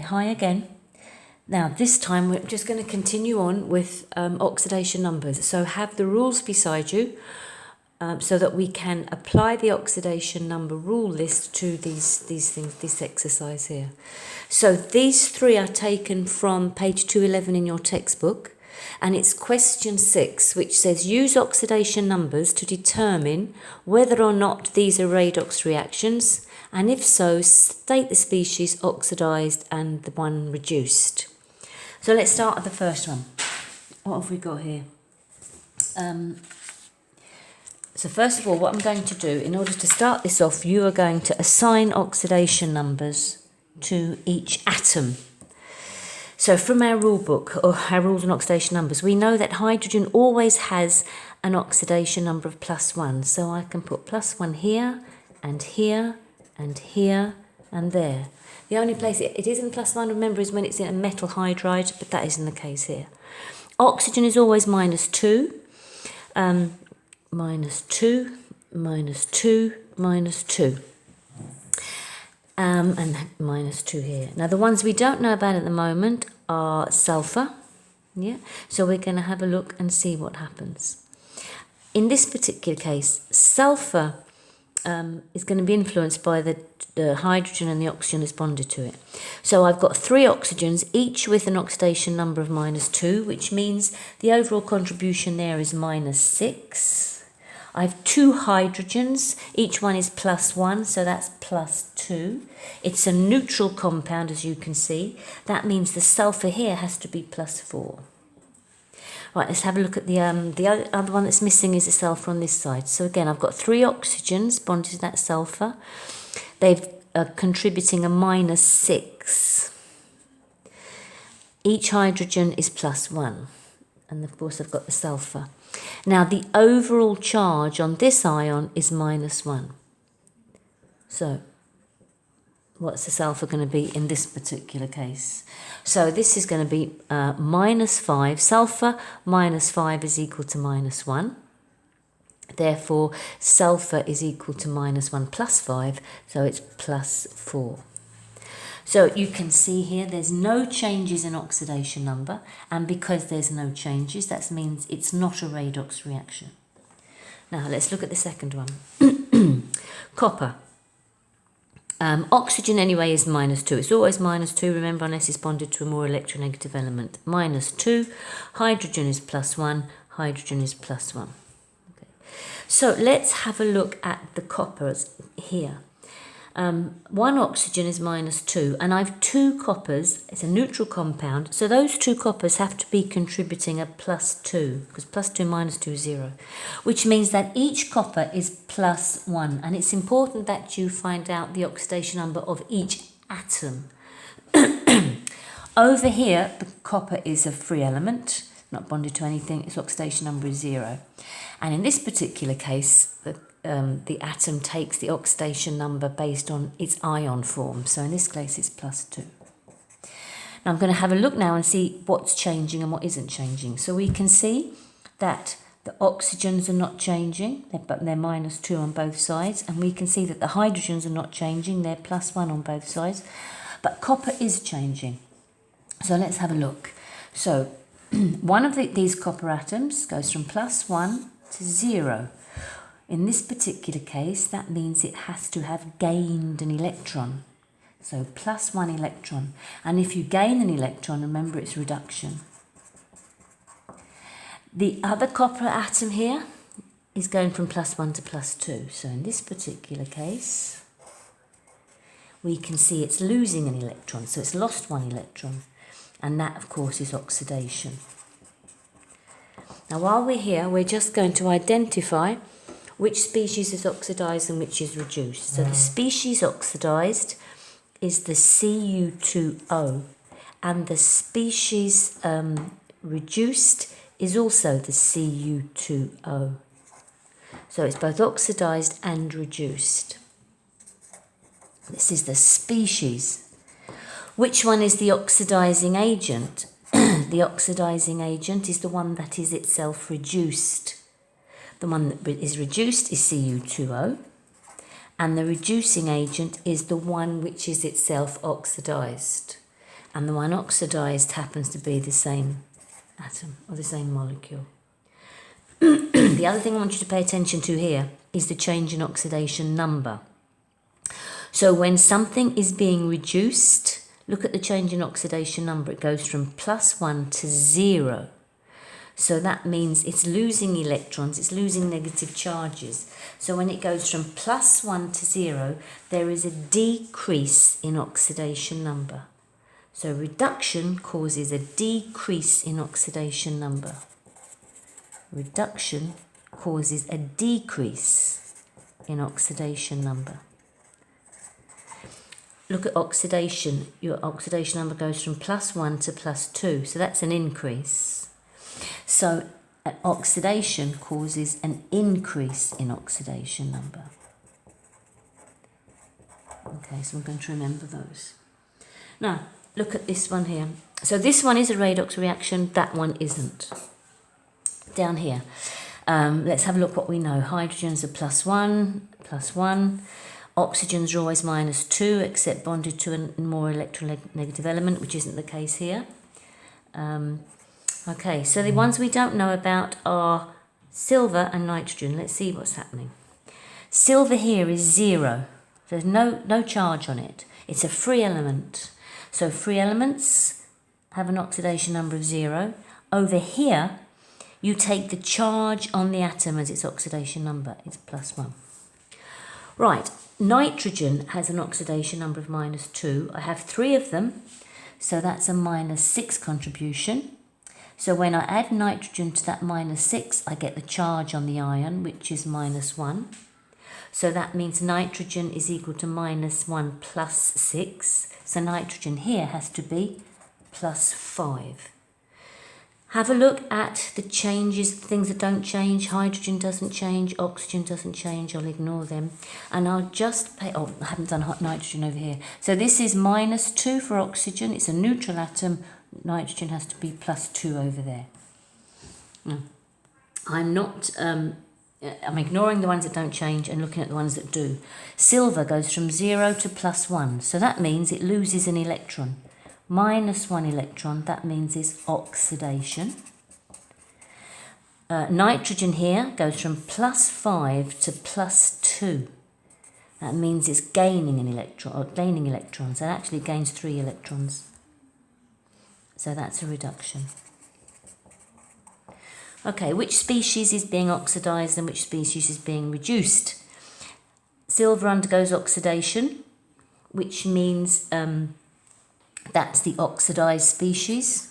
Hi again. Now this time we're just going to continue on with oxidation numbers. So have the rules beside you so that we can apply the oxidation number rule list to these things, this exercise here. So these three are taken from page 211 in your textbook, and it's question 6, which says use oxidation numbers to determine whether or not these are redox reactions, and if so, state the species oxidized and the one reduced. So let's start with the first one. What have we got here? So first of all, what I'm going to do, in order to start this off, you are going to assign oxidation numbers to each atom. So from our rule book, or our rules on oxidation numbers, we know that hydrogen always has an oxidation number of +1. So I can put +1 here, and here, and here, and there. The only place it isn't +1, remember, is when it's in a metal hydride, but that isn't the case here. Oxygen is always -2. -2, -2, -2. And -2 here. Now the ones we don't know about at the moment are sulfur. Yeah, so we're going to have a look and see what happens. In this particular case, sulfur is going to be influenced by the hydrogen and the oxygen is bonded to it. So I've got 3 oxygens, each with an oxidation number of -2, which means the overall contribution there is -6. I have 2 hydrogens, each one is +1, so that's +2. It's a neutral compound, as you can see. That means the sulfur here has to be +4. Right, let's have a look at the other one that's missing is the sulfur on this side. So again, I've got 3 oxygens bonded to that sulfur. They're contributing a -6. Each hydrogen is +1. And of course, I've got the sulfur. Now, the overall charge on this ion is -1. So, what's the sulfur going to be in this particular case? So, this is going to be -5. Sulfur -5 is equal to -1. Therefore, sulfur is equal to -1 plus 5, so it's +4. So you can see here there's no changes in oxidation number, and because there's no changes, that means it's not a redox reaction. Now let's look at the second one. Copper. Oxygen anyway is -2. It's always -2, remember, unless it's bonded to a more electronegative element. -2. Hydrogen is +1. Hydrogen is +1. Okay. So let's have a look at the coppers here. 1 oxygen is -2, and I've 2 coppers. It's a neutral compound, so those 2 coppers have to be contributing a +2, because +2 -2 is 0, which means that each copper is +1, and it's important that you find out the oxidation number of each atom. Over here, the copper is a free element, not bonded to anything. Its oxidation number is 0, and in this particular case, the atom takes the oxidation number based on its ion form. So in this case, it's +2. Now I'm going to have a look now and see what's changing and what isn't changing. So we can see that the oxygens are not changing, but they're -2 on both sides. And we can see that the hydrogens are not changing, they're +1 on both sides. But copper is changing. So let's have a look. So one of these copper atoms goes from +1 to 0. In this particular case, that means it has to have gained an electron. So +1 electron. And if you gain an electron, remember it's reduction. The other copper atom here is going from +1 to +2. So in this particular case, we can see it's losing an electron. So it's lost 1 electron. And that, of course, is oxidation. Now, while we're here, we're just going to identify which species is oxidized and which is reduced. So the species oxidized is the Cu2O, and the species reduced is also the Cu2O. So it's both oxidized and reduced. This is the species. Which one is the oxidizing agent? The oxidizing agent is the one that is itself reduced. The one that is reduced is Cu2O, and the reducing agent is the one which is itself oxidized. and the one oxidized happens to be the same atom or the same molecule. The other thing I want you to pay attention to here is the change in oxidation number. So when something is being reduced, look at the change in oxidation number. It goes from +1 to 0. So that means it's losing electrons, it's losing negative charges. So when it goes from +1 to 0, there is a decrease in oxidation number. So reduction causes a decrease in oxidation number. Reduction causes a decrease in oxidation number. Look at oxidation. Your oxidation number goes from +1 to +2, so that's an increase. So oxidation causes an increase in oxidation number. Okay, so I'm going to remember those. Now, look at this one here. So this one is a redox reaction, that one isn't. Down here, let's have a look what we know. Hydrogens are +1. Oxygens are always -2, except bonded to a more electronegative element, which isn't the case here. Okay, so the ones we don't know about are silver and nitrogen. Let's see what's happening. Silver here is 0. There's no charge on it. It's a free element. So free elements have an oxidation number of 0. Over here, you take the charge on the atom as its oxidation number. It's +1. Right, nitrogen has an oxidation number of -2. I have 3 of them, so that's a -6 contribution. So when I add nitrogen to that -6, I get the charge on the ion, which is -1. So that means nitrogen is equal to -1 plus 6. So nitrogen here has to be +5. Have a look at the changes, things that don't change. Hydrogen doesn't change, oxygen doesn't change. I'll ignore them. And I'll just pay, oh, I haven't done nitrogen over here. So this is -2 for oxygen. It's a neutral atom. Nitrogen has to be +2 over there. No. I'm ignoring the ones that don't change and looking at the ones that do. Silver goes from 0 to +1. So that means it loses an electron. -1 electron, that means it's oxidation. Nitrogen here goes from +5 to +2. That means it's gaining an electron, or gaining electrons. It actually gains 3 electrons. So that's a reduction. Okay, which species is being oxidized and which species is being reduced? Silver undergoes oxidation, which means that's the oxidized species.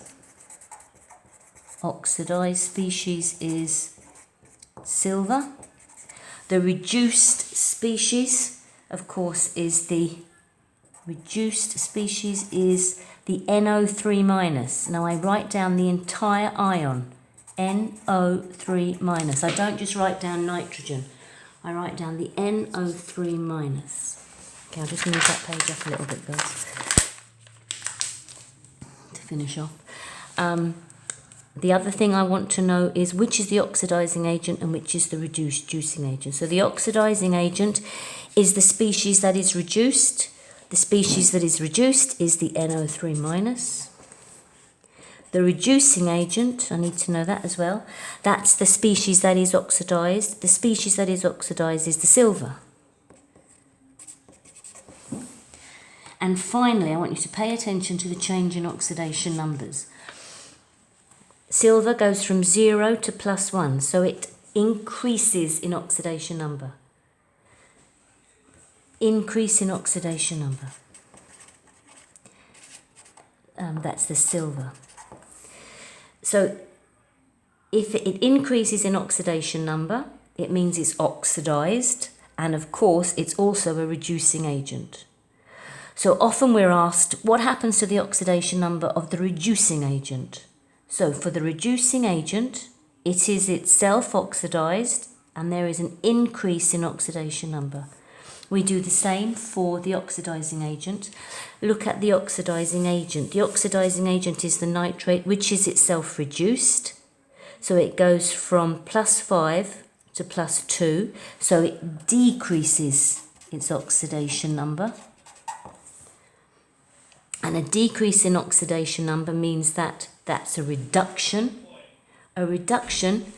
Oxidized species is silver. The reduced species, of course, is the NO3-. Now I write down the entire ion, NO3-. I don't just write down nitrogen, I write down the NO3-. Okay, I'll just move that page up a little bit, guys, to finish off. The other thing I want to know is which is the oxidizing agent and which is the reducing agent. So the oxidizing agent is the species that is reduced. The species that is reduced is the NO3-. The reducing agent, I need to know that as well, that's the species that is oxidized. The species that is oxidized is the silver. And finally, I want you to pay attention to the change in oxidation numbers. Silver goes from 0 to +1, so it increases in oxidation number. Increase in oxidation number. That's the silver. So if it increases in oxidation number, it means it's oxidized, and of course it's also a reducing agent. So often we're asked, what happens to the oxidation number of the reducing agent? So for the reducing agent, it is itself oxidized, and there is an increase in oxidation number. We do the same for the oxidizing agent. Look at the oxidizing agent. The oxidizing agent is the nitrate, which is itself reduced. So it goes from +5 to +2. So it decreases its oxidation number. And a decrease in oxidation number means that that's a reduction. A reduction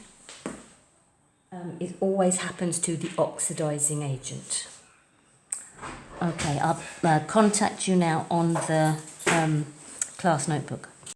it always happens to the oxidizing agent. Okay, I'll contact you now on the class notebook.